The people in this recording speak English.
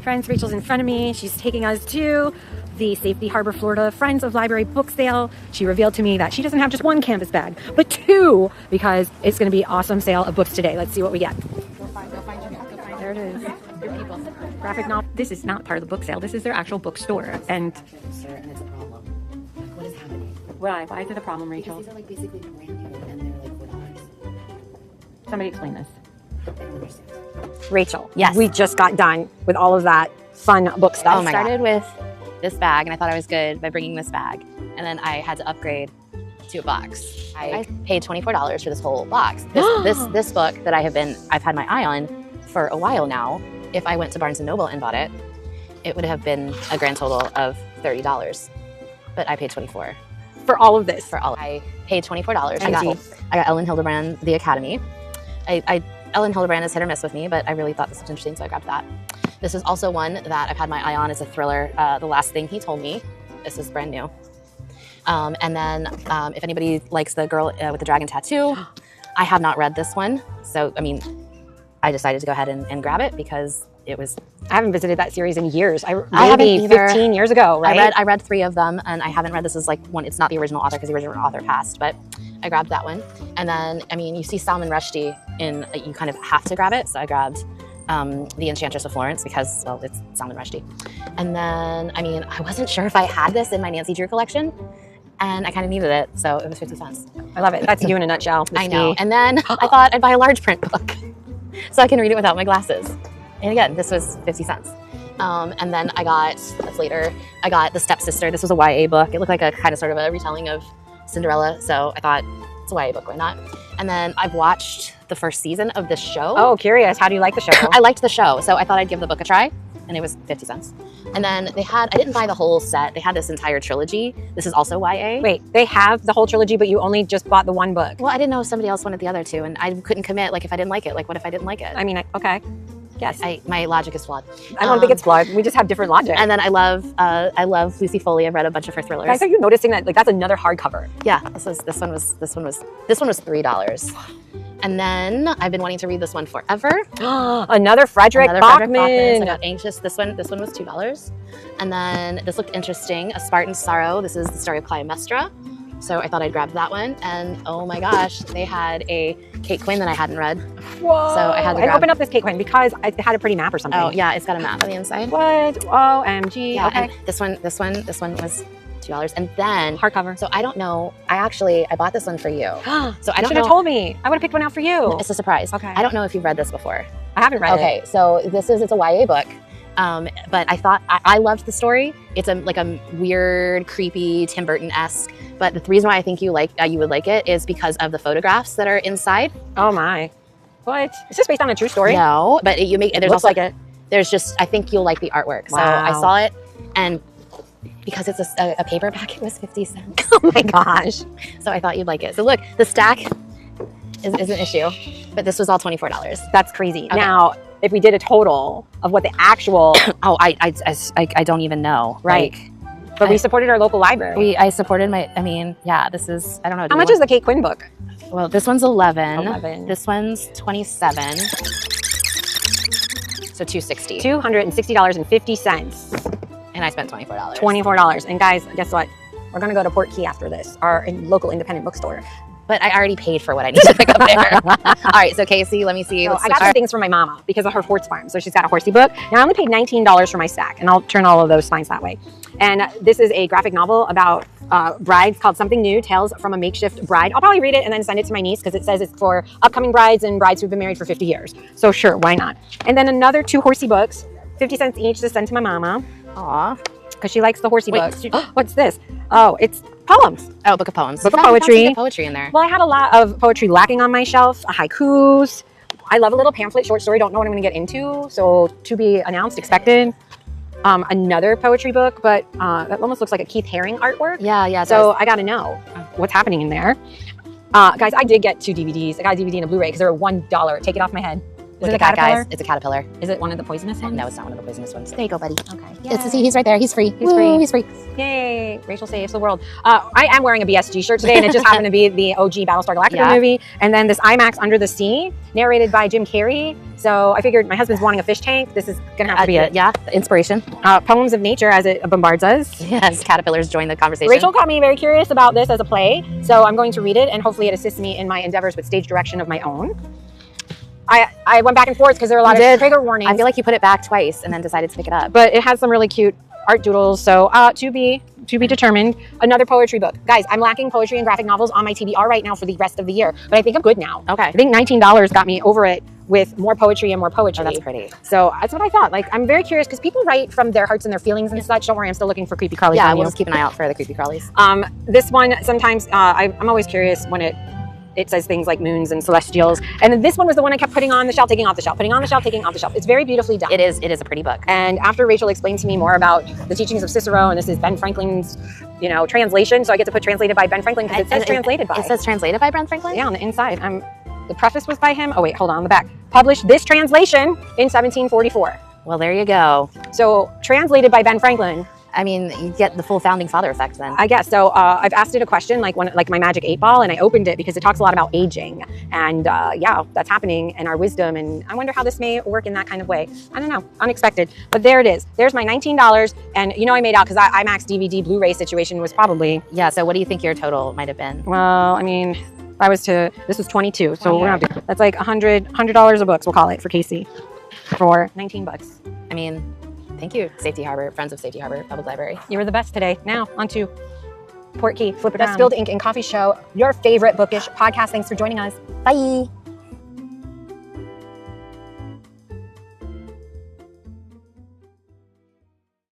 Friends, Rachel's in front of me. She's taking us to the Safety Harbor, Florida Friends of Library book sale. She revealed to me that she doesn't have just one canvas bag, but two, because it's going to be an awesome sale of books today. Let's see what we get. There it is. Graphic novel. This is not part of the book sale. This is their actual bookstore. And Sir, and it's a problem. Like, what is happening? why is it a problem, Rachel? Because these are like basically brand new and they're like $4. Somebody explain this. I don't understand. Rachel, Yes. we just got done with all of that fun book stuff. I started with this bag, and I thought I was good by bringing this bag, and then I had to upgrade to a box. I paid $24 for this whole box. This book that I've had my eye on for a while now. If I went to Barnes & Noble and bought it, it would have been a grand total of $30, but I paid $24 for all of this. for all. I paid $24. I got Ellen Hildebrand, The Academy. Ellen Hildebrand is hit or miss with me, but I really thought this was interesting, so I grabbed that. This is also one that I've had my eye on. It's a thriller, The Last Thing He Told Me. This is brand new. And then if anybody likes The Girl with the Dragon Tattoo, I have not read this one. So, I mean, I decided to go ahead and grab it because it was... I haven't visited that series in years. I haven't either. 15 years ago, right? I read 3 of them, and I haven't read this as like one. It's not the original author because the original author passed, but I grabbed that one. And then, I mean, you see Salman Rushdie in, you kind of have to grab it. So I grabbed The Enchantress of Florence because, well, it's Salman Rushdie. And then, I mean, I wasn't sure if I had this in my Nancy Drew collection, and I kind of needed it, so it was 50 cents. I love it. That's you in a nutshell. I know. And then I thought I'd buy a large print book so I can read it without my glasses. And again, this was 50 cents. And then I got, that's later, I got The Stepsister. This was a YA book. It looked like a kind of sort of a retelling of Cinderella. So I thought, it's a YA book, why not? And then I've watched the first season of this show. Oh, curious. How do you like the show? I liked the show, so I thought I'd give the book a try. And it was 50 cents. And then they had, I didn't buy the whole set. They had this entire trilogy. This is also YA. Wait, they have the whole trilogy, but you only just bought the one book. Well, I didn't know if somebody else wanted the other two, and I couldn't commit, like, if I didn't like it. Like, what if I didn't like it? I mean, okay. Yes. My logic is flawed. I don't think it's flawed. We just have different logic. And then I love Lucy Foley. I've read a bunch of her thrillers. Guys, are you noticing that? Like, that's another hardcover. Yeah, this one was $3. And then I've been wanting to read this one forever. Another Frederick Bachman. So I got anxious. This one was $2. And then this looked interesting. A Spartan's Sorrow. This is the story of Clytemnestra. So I thought I'd grab that one. And oh my gosh, they had a Kate Quinn that I hadn't read. Whoa. So I had to grab. Open up this Kate Quinn because it had a pretty map or something. Oh yeah, it's got a map on the inside. What? OMG. Yeah, okay. and this one was $2. And then hardcover. So I don't know. I bought this one for you. So I don't know. You should have told me. I would have picked one out for you. It's a surprise. Okay. I don't know if you've read this before. I haven't read it. Okay, so it's a YA book. But I thought I loved the story. It's like a weird, creepy Tim Burton-esque. But the reason why I think you would like it is because of the photographs that are inside. Oh my! What? Is this based on a true story? No, but there's also like it. There's just I think you'll like the artwork. Wow. So I saw it, and because it's a paperback, it was 50 cents. Oh my gosh! So I thought you'd like it. So look, the stack is an issue, but this was all $24. That's crazy. Okay. Now, if we did a total of what the actual I don't even know. Right. Like, but we supported our local library. I supported this is, I don't know. How much is the Kate Quinn book? Well, this one's 11. 11. This one's 27. So $260. $260.50. And I spent $24. $24. And guys, guess what? We're going to go to Port Key after this, our local independent bookstore. But I already paid for what I need to pick up there. All right, so Casey, let me see. So I got some things for my mama because of her horse farm. So she's got a horsey book. Now I only paid $19 for my stack, and I'll turn all of those spines that way. And this is a graphic novel about brides called Something New, Tales from a Makeshift Bride. I'll probably read it and then send it to my niece because it says it's for upcoming brides and brides who've been married for 50 years. So sure, why not? And then another 2 horsey books, 50 cents each to send to my mama. Aw. Because she likes the horsey books. What's this? Oh, it's poems. Oh, book of poems. Book of poetry. Poetry in there. Well, I had a lot of poetry lacking on my shelf. Haikus. I love a little pamphlet short story. Don't know what I'm going to get into. So to be announced, expected. Another poetry book, but that almost looks like a Keith Haring artwork. Yeah. So I got to know what's happening in there. Guys, I did get 2 DVDs. I got a DVD and a Blu-ray because they were $1. Take it off my head. Is it a at that, caterpillar? guys. It's a caterpillar. Is it one of the poisonous ones? No, it's not one of the poisonous ones. There you go, buddy. Okay. He's right there. He's free. He's free. He's free. Yay! Rachel saves the world. I am wearing a BSG shirt today, and it just happened to be the OG Battlestar Galactica Yeah. movie, and then this IMAX Under the Sea, narrated by Jim Carrey. So I figured my husband's wanting a fish tank. This is gonna have to be it. Yeah, inspiration. Poems of nature, as it bombards us. Yes, caterpillars join the conversation. Rachel got me very curious about this as a play, so I'm going to read it, and hopefully it assists me in my endeavors with stage direction of my own. I went back and forth because there are a lot of trigger warnings. I feel like you put it back twice and then decided to pick it up. But it has some really cute art doodles, so to be determined. Another poetry book. Guys, I'm lacking poetry and graphic novels on my TBR right now for the rest of the year, but I think I'm good now. Okay. I think $19 got me over it with more poetry and more poetry. Oh, that's pretty. So that's what I thought. Like, I'm very curious because people write from their hearts and their feelings and such. Don't worry, I'm still looking for creepy crawlies. Yeah, on we'll you. just keep an eye out for the creepy crawlies. This one, sometimes I'm always curious when it says things like moons and celestials. And then this one was the one I kept putting on the shelf, taking off the shelf, putting on the shelf, taking off the shelf. It's very beautifully done. It is a pretty book. And after Rachel explained to me more about the teachings of Cicero, and this is Ben Franklin's, translation, so I get to put translated by Ben Franklin because it says translated by. It says translated by Ben Franklin? Yeah, on the inside. The preface was by him. Oh wait, hold on the back. Published this translation in 1744. Well, there you go. So translated by Ben Franklin. I mean, you get the full founding father effect then. I guess. So I've asked it a question like my magic 8-ball, and I opened it because it talks a lot about aging. And yeah, that's happening and our wisdom. And I wonder how this may work in that kind of way. I don't know. Unexpected. But there it is. There's my $19. And I made out because IMAX DVD Blu-ray situation was probably. Yeah, so what do you think your total might have been? Well, I mean, this was 22. So we're going to have to, that's like $100 a book, we'll call it, for Casey for $19. I mean, thank you, Safety Harbor, Friends of Safety Harbor Public Library. You were the best today. Now, on to Port Key, Flip It Around. Spilled Ink and Coffee Show, your favorite bookish podcast. Thanks for joining us. Bye.